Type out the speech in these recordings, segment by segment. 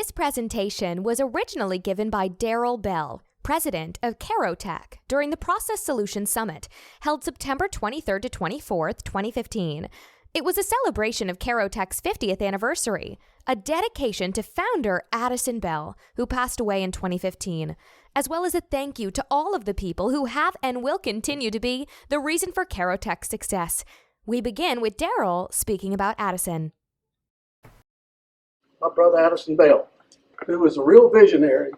This presentation was originally given by Darrell Bell, president of Carotek, during the Process Solutions Summit, held September 23rd to 24th, 2015. It was a celebration of Carotek's 50th anniversary, a dedication to founder Addison Bell, who passed away in 2015, as well as a thank you to all of the people who have and will continue to be the reason for Carotek's success. We begin with Darrell speaking about Addison. My brother Addison Bell, who was a real visionary,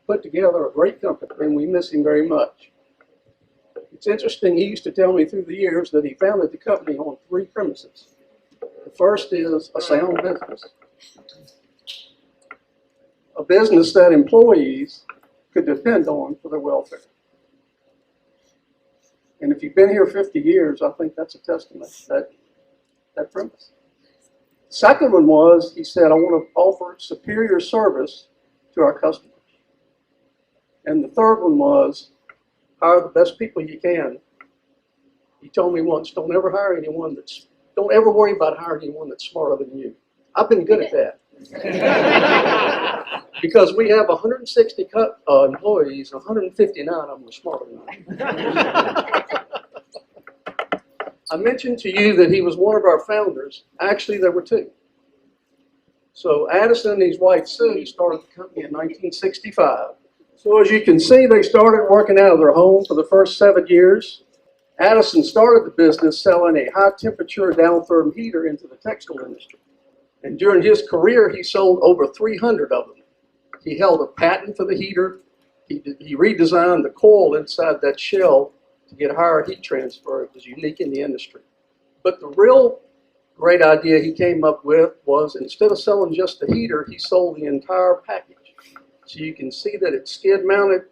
put together a great company, and we miss him very much. It's interesting, he used to tell me through the years that he founded the company on 3 premises. The first is a sound business. A business that employees could depend on for their welfare. And if you've been here 50 years, I think that's a testament to that premise. The second one was, he said, I want to offer superior service to our customers. And the third one was, hire the best people you can. He told me once, don't ever worry about hiring anyone that's smarter than you. I've been good at that. Because we have 160 employees, 159 of them are smarter than me. I mentioned to you that he was one of our founders. Actually, there were 2. So Addison and his wife Sue started the company in 1965. So as you can see, they started working out of their home for the first 7 years. Addison started the business selling a high-temperature down-therm heater into the textile industry. And during his career, he sold over 300 of them. He held a patent for the heater. He redesigned the coil inside that shell to get higher heat transfer. It was unique in the industry. But the real great idea he came up with was, instead of selling just the heater, he sold the entire package. So you can see that it's skid mounted.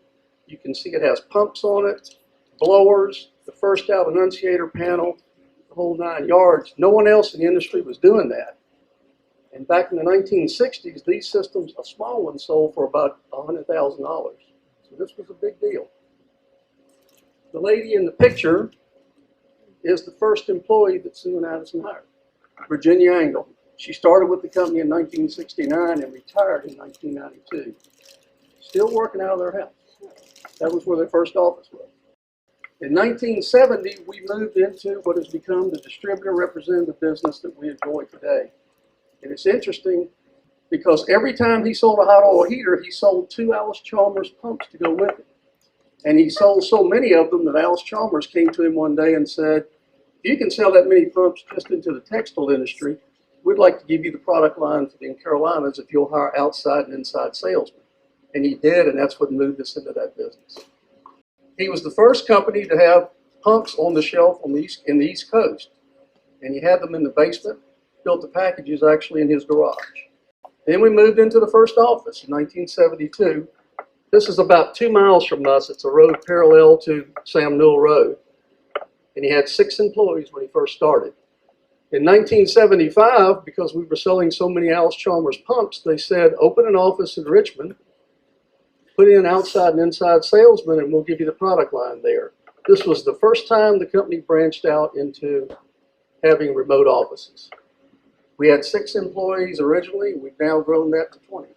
You can see it has pumps on it, blowers, the first out annunciator panel, the whole 9 yards. No one else in the industry was doing that. And back in the 1960s, these systems, a small one, sold for about $100,000. So this was a big deal. The lady in the picture is the first employee that Sue and Addison hired, Virginia Angle. She started with the company in 1969 and retired in 1992. Still working out of their house. That was where their first office was. In 1970, we moved into what has become the distributor representative business that we enjoy today. And it's interesting because every time he sold a hot oil heater, he sold 2 Alice Chalmers pumps to go with it. And he sold so many of them that Alice Chalmers came to him one day and said, if you can sell that many pumps just into the textile industry, we'd like to give you the product line for the Carolinas if you'll hire outside and inside salesmen. And he did, and that's what moved us into that business. He was the first company to have pumps on the shelf in the East Coast. And he had them in the basement, built the packages actually in his garage. Then we moved into the first office in 1972. This is about 2 miles from us. It's a road parallel to Sam Newell Road. And he had 6 employees when he first started. In 1975, because we were selling so many Alice Chalmers pumps, they said, open an office in Richmond, put in outside and inside salesmen, and we'll give you the product line there. This was the first time the company branched out into having remote offices. We had 6 employees originally. We've now grown that to 20.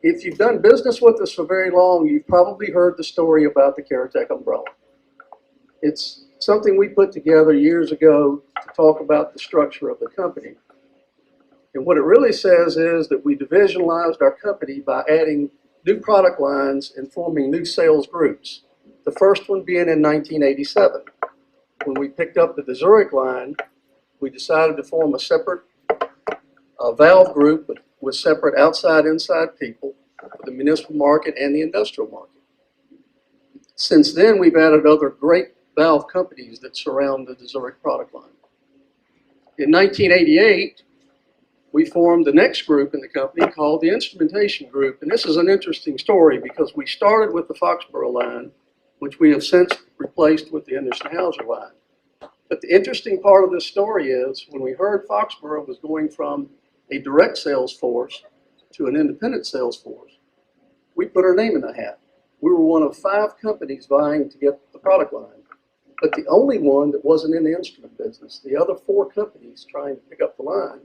If you've done business with us for very long, you've probably heard the story about the Carotek Umbrella. It's something we put together years ago to talk about the structure of the company. And what it really says is that we divisionalized our company by adding new product lines and forming new sales groups. The first one being in 1987. When we picked up the Zurich line, we decided to form a separate valve group with separate outside-inside people for the municipal market and the industrial market. Since then, we've added other great valve companies that surround the Zurich product line. In 1988, we formed the next group in the company called the Instrumentation Group. And this is an interesting story because we started with the Foxborough line, which we have since replaced with the Anderson-Hauser line. But the interesting part of this story is when we heard Foxborough was going from a direct sales force to an independent sales force, we put our name in the hat. We were one of 5 companies vying to get the product line, but the only one that wasn't in the instrument business. The other 4 companies trying to pick up the line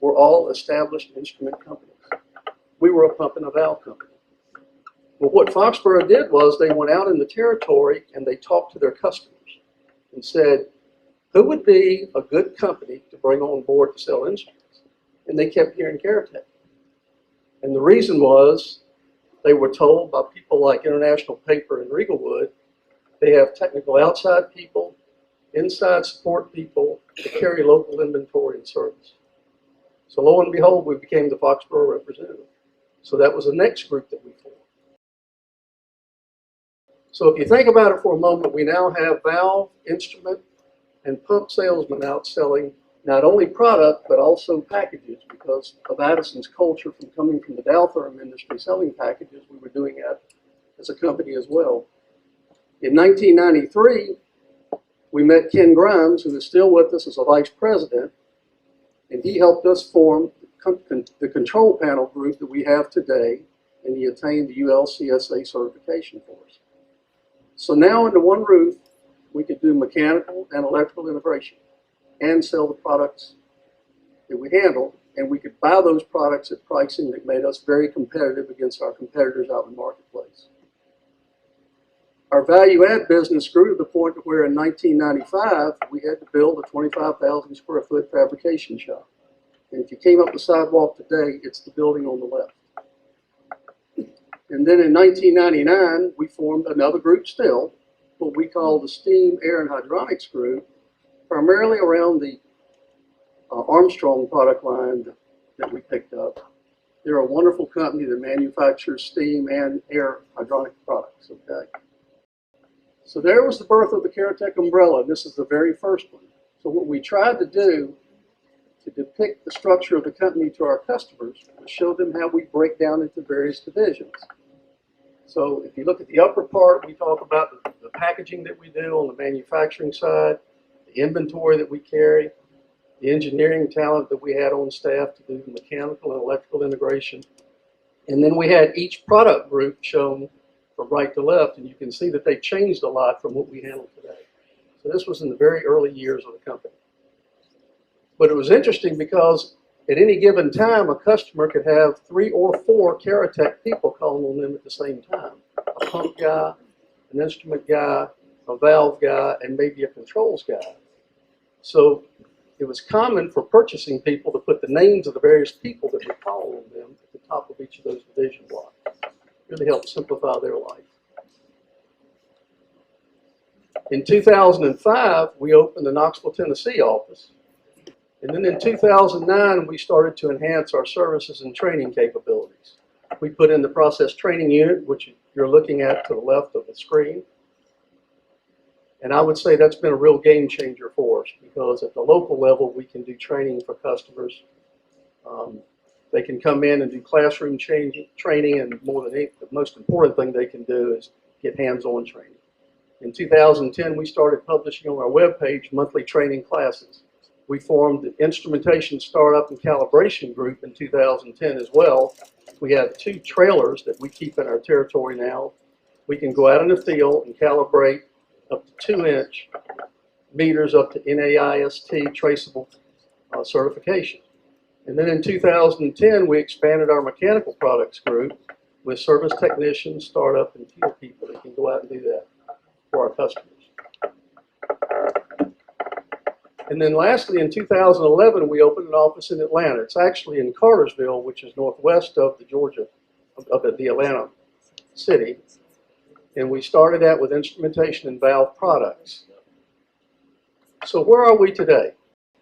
were all established instrument companies. were a pump and a valve company. Well, what Foxborough did was they went out in the territory and they talked to their customers and said, who would be a good company to bring on board to sell instruments? And they kept hearing Carotek. And the reason was they were told by people like International Paper and Riegelwood, they have technical outside people, inside support people to carry local inventory and service. So lo and behold, we became the Foxborough representative. So that was the next group that we formed. So if you think about it for a moment, we now have valve, instrument, and pump salesmen out selling not only product, but also packages. Because of Addison's culture from coming from the Dow-therm industry selling packages, we were doing that as a company as well. In 1993, we met Ken Grimes, who is still with us as a vice president, and he helped us form the control panel group that we have today, and he attained the ULCSA certification for us. So now under one roof, we could do mechanical and electrical integration and sell the products that we handle, and we could buy those products at pricing that made us very competitive against our competitors out in the marketplace. Our value add business grew to the point where in 1995, we had to build a 25,000 square foot fabrication shop. And if you came up the sidewalk today, it's the building on the left. And then in 1999, we formed another group still, what we call the Steam, Air, and Hydronics Group, primarily around the Armstrong product line that we picked up. They're a wonderful company that manufactures steam and air hydronic products, okay? So there was the birth of the Carotek Umbrella, and this is the very first one. So what we tried to do to depict the structure of the company to our customers was show them how we break down into various divisions. So if you look at the upper part, we talk about the packaging that we do on the manufacturing side, the inventory that we carry, the engineering talent that we had on staff to do the mechanical and electrical integration. And then we had each product group shown from right to left, and you can see that they've changed a lot from what we handle today. So this was in the very early years of the company. But it was interesting because at any given time, a customer could have 3 or 4 Carotek people calling on them at the same time. A pump guy, an instrument guy, a valve guy, and maybe a controls guy. So it was common for purchasing people to put the names of the various people that were calling on them at the top of each of those division blocks. Really helped simplify their life. In 2005, we opened the Knoxville, Tennessee office. And then in 2009, we started to enhance our services and training capabilities. We put in the process training unit, which you're looking at to the left of the screen. And I would say that's been a real game changer for us because at the local level, we can do training for customers. They can come in and do classroom training, and more than anything, the most important thing they can do is get hands-on training. In 2010, we started publishing on our webpage monthly training classes. We formed the Instrumentation Startup and Calibration Group in 2010 as well. We have 2 trailers that we keep in our territory now. We can go out in the field and calibrate up to 2-inch meters up to NAIST traceable certification. And then in 2010, we expanded our mechanical products group with service technicians, startup, and field people that can go out and do that for our customers. And then lastly, in 2011, we opened an office in Atlanta. It's actually in Cartersville, which is northwest of the Atlanta city. And we started out with instrumentation and valve products. So where are we today?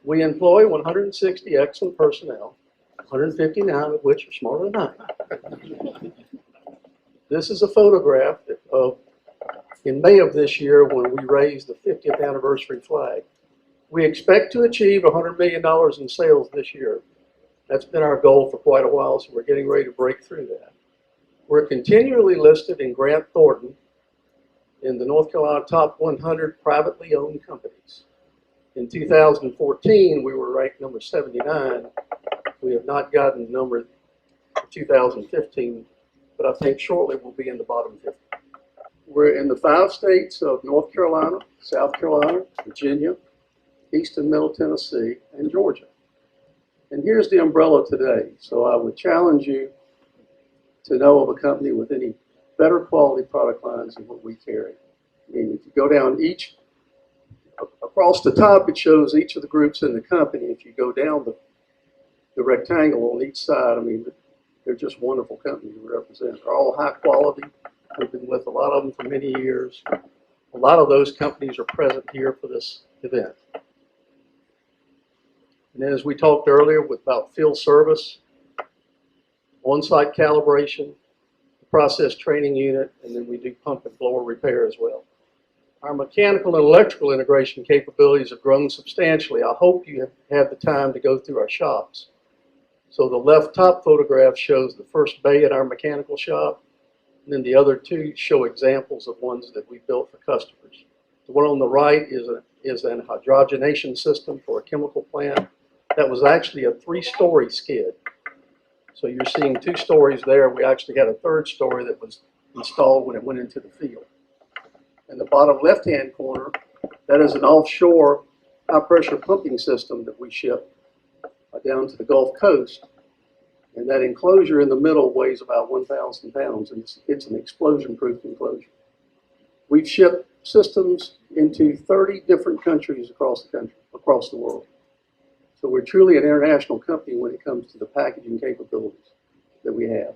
We employ 160 excellent personnel, 159 of which are smarter than I. This is a photograph of in May of this year when we raised the 50th anniversary flag. We expect to achieve $100 million in sales this year. That's been our goal for quite a while, so we're getting ready to break through that. We're continually listed in Grant Thornton in the North Carolina top 100 privately owned companies. In 2014, we were ranked number 79. We have not gotten the number for 2015, but I think shortly we'll be in the bottom 50. We're in the 5 states of North Carolina, South Carolina, Virginia, East and Middle Tennessee, and Georgia. And here's the umbrella today. So I would challenge you to know of a company with any better quality product lines than what we carry. I mean, if you go down across the top, it shows each of the groups in the company. If you go down the rectangle on each side, I mean, they're just wonderful companies to represent. They're all high quality. We've been with a lot of them for many years. A lot of those companies are present here for this event. And then as we talked earlier about field service, on-site calibration, the process training unit, and then we do pump and blower repair as well. Our mechanical and electrical integration capabilities have grown substantially. I hope you have had the time to go through our shops. So the left top photograph shows the first bay in our mechanical shop, and then the other two show examples of ones that we built for customers. The one on the right is an hydrogenation system for a chemical plant. That was actually a 3-story skid. So you're seeing 2 stories there. We actually had a 3rd story that was installed when it went into the field. In the bottom left-hand corner, that is an offshore high-pressure pumping system that we ship down to the Gulf Coast. And that enclosure in the middle weighs about 1,000 pounds, and it's an explosion-proof enclosure. We've shipped systems into 30 different countries across the world. So we're truly an international company when it comes to the packaging capabilities that we have.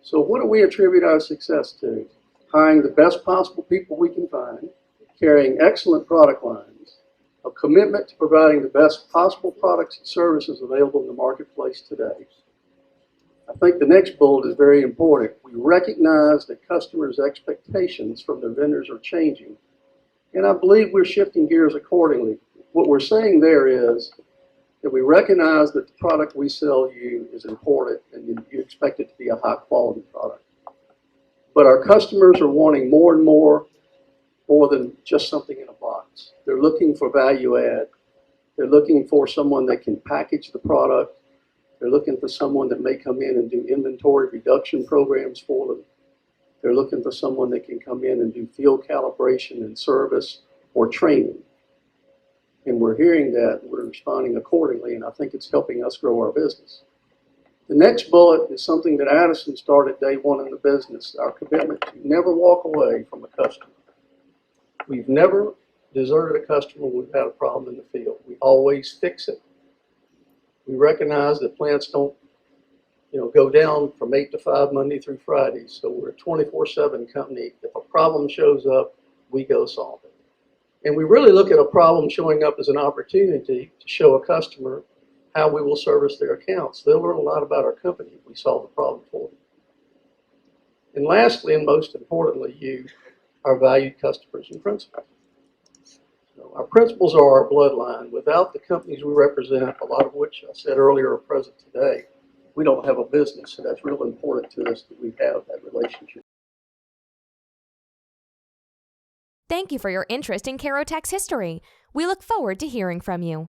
So what do we attribute our success to? Hiring the best possible people we can find, carrying excellent product lines, a commitment to providing the best possible products and services available in the marketplace today. I think the next bullet is very important. We recognize that customers' expectations from their vendors are changing, and I believe we're shifting gears accordingly. What we're saying there is that we recognize that the product we sell you is important and you expect it to be a high quality product. But our customers are wanting more and more than just something in a box. They're looking for value add. They're looking for someone that can package the product. They're looking for someone that may come in and do inventory reduction programs for them. They're looking for someone that can come in and do field calibration and service or training. And we're hearing that, we're responding accordingly, and I think it's helping us grow our business. The next bullet is something that Addison started day one in the business, our commitment to never walk away from a customer. We've never deserted a customer when we've had a problem in the field. We always fix it. We recognize that plants don't go down from 8 to 5 Monday through Friday, so we're a 24/7 company. If a problem shows up, we go solve it. And we really look at a problem showing up as an opportunity to show a customer how we will service their accounts. They'll learn a lot about our company if we solve the problem for them. And lastly, and most importantly, you, our valued customers and principals. So our principals are our bloodline. Without the companies we represent, a lot of which I said earlier are present today, we don't have a business. So that's real important to us that we have that relationship. Thank you for your interest in Carotek's history. We look forward to hearing from you.